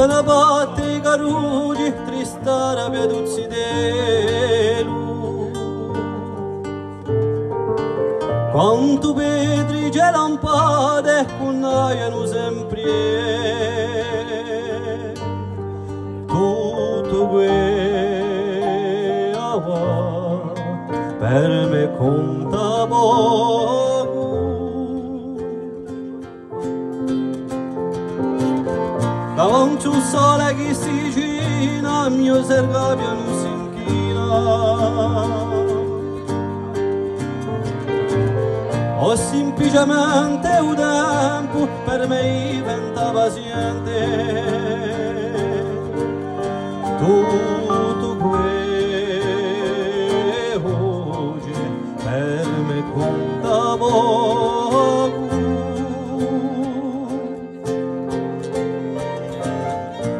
la batte i carugi, tristare peduzzi delu. Quanto vetri c'è lampade, con aiano sempre. Tutto quello per me conta poco. Davanti un sole che si cina, il mio sergapio non si inchina. O semplicemente un tempo per me diventa paziente. Tutto quello per me conta poco.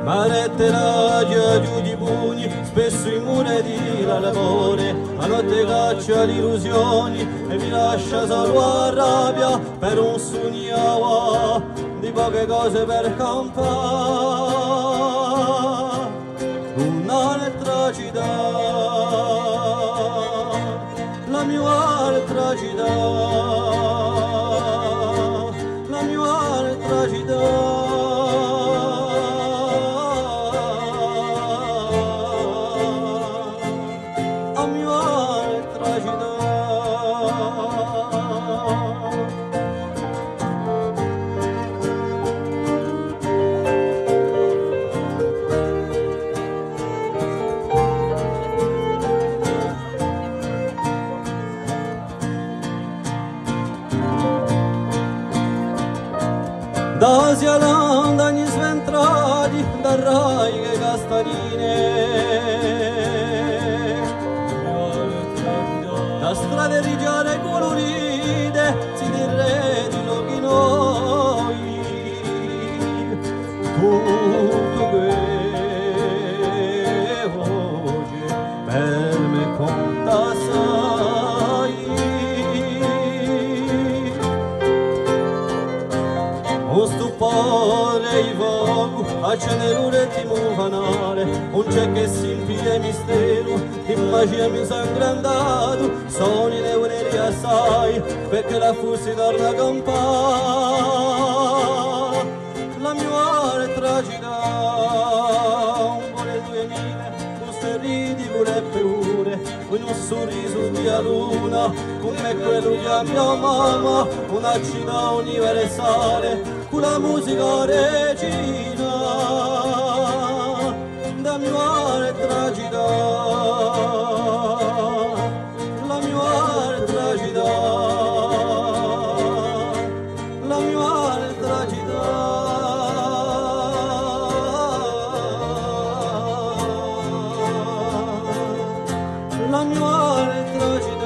Marette ragia giù di pugni, spesso i muri di l'amore, la notte caccia le illusioni e mi lascia solo a rabbia per un sogno di poche cose per campare. Un'altra città, la mia altra città, la mia altra città. Da Zialanda gli sventrati, da raiche castanine, da strade rigiare colorite, si direi di luoghi noi. Tutto quello per me conta assai. Un stupore i fuoco, accendere un attimo fanale, un c'è che si impie mistero, immagine mi sangrandato, sono le ore assai, perché la fussi torna a campare. La mia altra città, un po' le 2000, queste ridicole e paure, con un sorriso di luna, come quello di mia mamma, una città universale, con la musica regina, da mia altra città, la mia altra città, la mia altra città, la mia altra città.